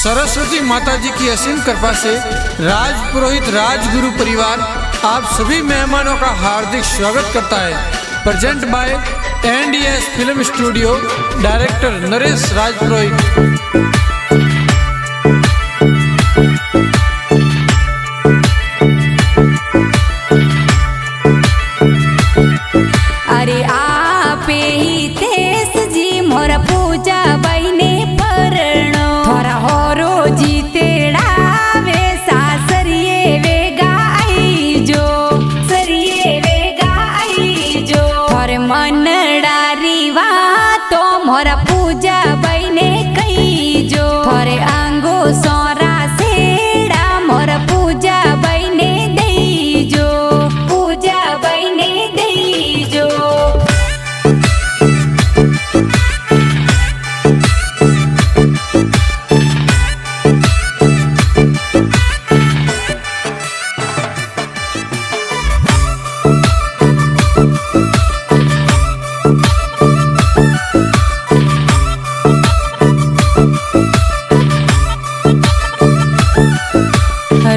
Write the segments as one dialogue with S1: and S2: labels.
S1: सरस्वती माता जी की असीम कृपा से राज पुरोहित राजगुरु परिवार आप सभी मेहमानों का हार्दिक स्वागत करता है। Present by NDS film studio, director Naresh Rajpurohit.
S2: अरे आपे ही तेस जी मोर पूजा बहिने परनो थोरा होरो जी तेड़ावे सासरिये वेगा आई जो सरिये वेगा आई जो थोरे मन डारीवा तो मोर पूजा बहिने कई जो थोरे आंगो सोरा सेड़ा मोर पूजा बहिने दई जो पूजा बहिने दई जो।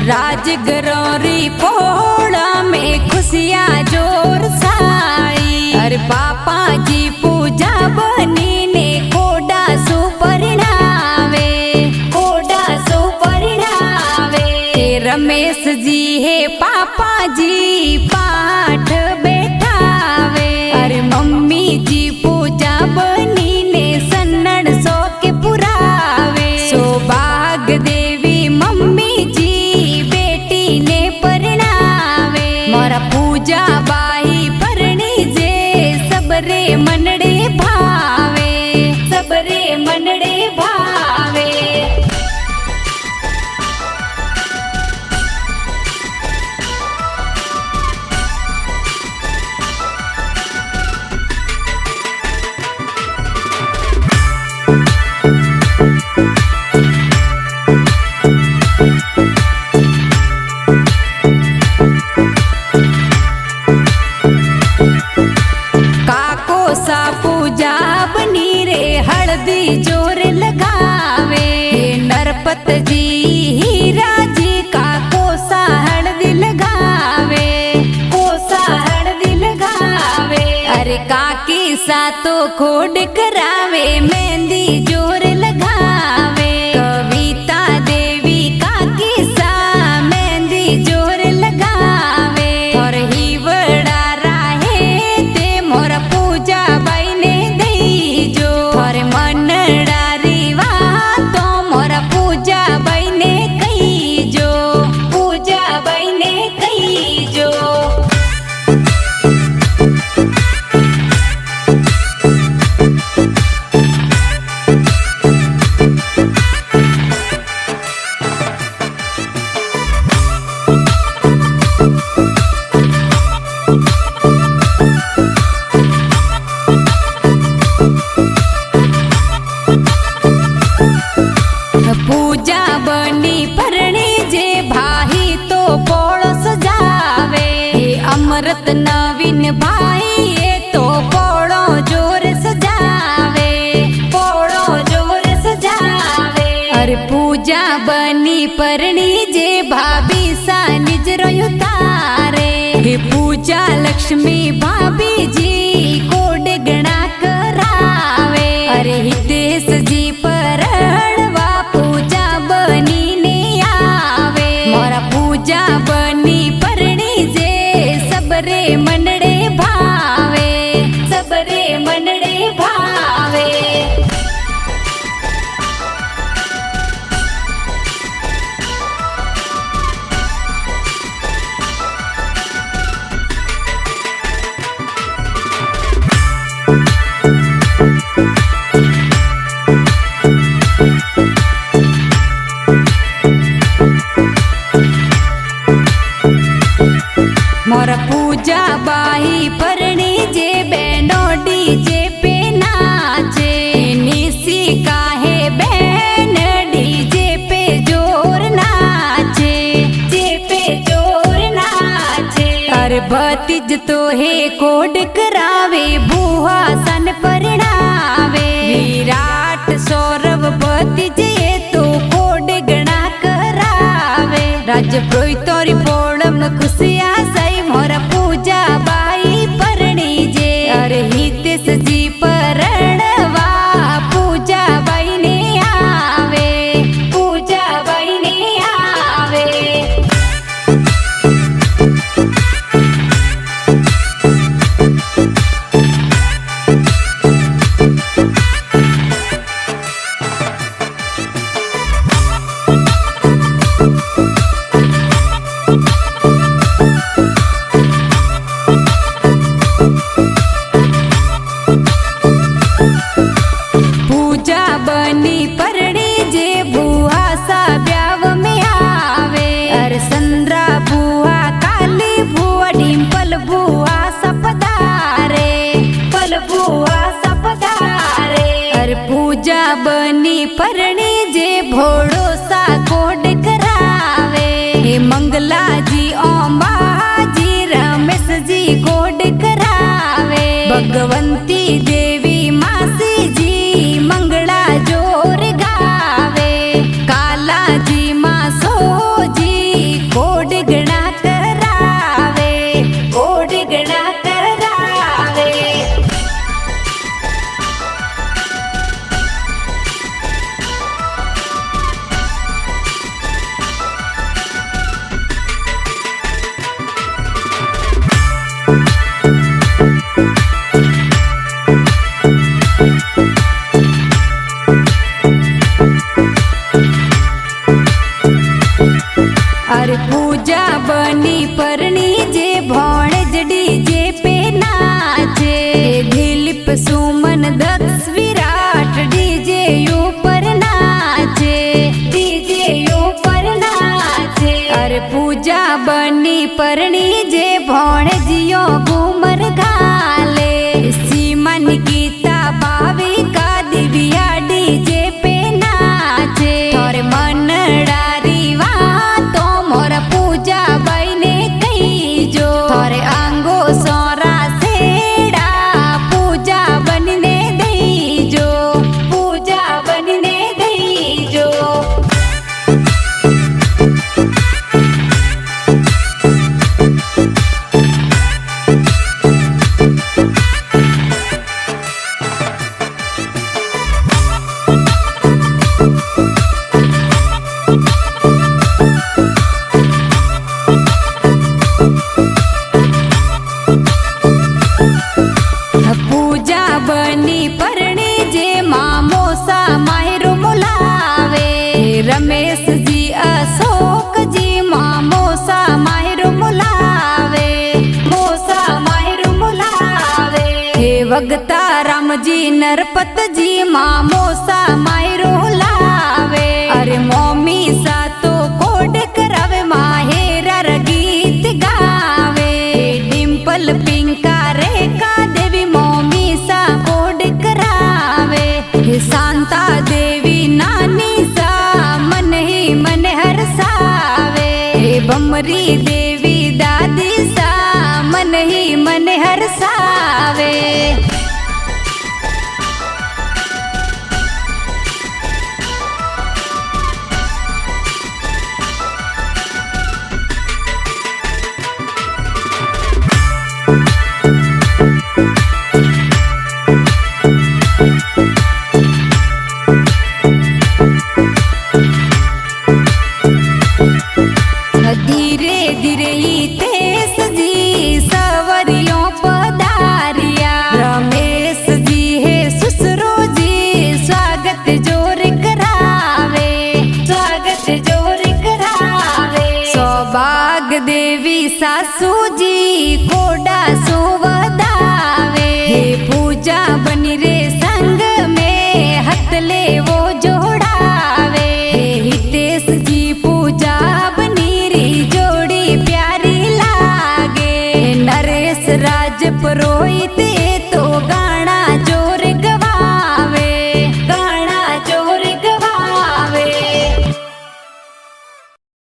S2: राजगरोरी पोड़ा में खुशियाँ जोर साई। अरे पापा जी पूजा बनी ने कोडा सुपरिणावे कोडा सुपरिणावे। रमेश जी है पापा जी पाठ बैठावे। अरे मम्मी जी पूजा बनी ने सन्नड़ सो के पुरावे। सौभाग देवी मम्मी जी ने परणावे। मोरा पूजा बाई परणी जे सबरे मनड़े भावे सबरे मनड़े भावे। पूजा बनी रे हल्दी जोर लगावे। नरपत जी हीरा जी का कोसा हल्दी लगावे कोसा हल्दी लगावे। अरे काकी सा तो खोड करावे मेहंदी जोर लगावे। कविता देवी काकी सा मेहंदी जोर लगावे। और ही बड़ा राहे ते मोर पूजा बहिने दई जो थोरे मन डारीवा तो मोर पूजा बहिने कई जो पूजा बहिने कई जो। पूजा बनी परणी जे भाई तो पोड़ो सजावे। अमृत नवीन भाई ये तो पोड़ो जोर सजावे पोड़ो जोर सजावे। अरे पूजा बनी परणी जे भाभी सा निज रोयो तारे। हे पूजा लक्ष्मी भाभी जी कोड गणा करावे। अरे हितेश जी परड़वा पूजा बनी ने आवे। मोरा पूजा बनी परणी जे सबरे मनड़े भावे सबरे मनड़े भावे। मोर पूजा बाही परणी जे बहनो डीजे पे नाचे। निसी काहे बहन डीजे पे जोर नाचे जे पे जोर नाचे। अरे भतीज तो है कोड करावे बुआ सन परणावे। विराट सौरभ भतीज ये तो कोड राज प्रोहितोरी पोड़म खुशिया सई मोर पूजा बाई परणी जे अरे हितेश जी परणवा पूजा बाई ने आवे पूजा बाई ने आवे। पूजा बनी परणी जे बुआ सा ब्याव में आवे अरे संद्रा बुआ काली बुआ डिम्पल बुआ सपदारे पल बुआ सपदारे अरे पूजा बनी परणी जे भोड़ो सा कोड करावे हे मंगला जी ओंबा जी रमेश जी कोड करावे भगवंती देवी मासी जी मंगला जोर गावे काला जी मासो जी कोड गणा करावे कोड गणा करावे। अरे पूजा बनी परणी जे भौण जडी जे पे नाचे दिलीप सुमन दत्स विराट डीजे यू पर नाचे डीजे यू पर नाचे अरे पूजा बनी परणी जे भौण जियो घूमर घाले सीमा निकिता भाविका दिव्या डीजे पे नाचे और मनडारी वा तो मोर पूजा बाई ने कही जो थोरे आंगो सोरा सेड़ा पूजा बनने दई जो पूजा बनने दई जो। पूजा बनी परणी जे मामोसा माहिरो मुलावे रमेश जी अशोक जी मामोसा माहिरो मुलावे मोसा माहिरो मुलावे हे वगता राम जी नरपत जी मामोसा माहिरो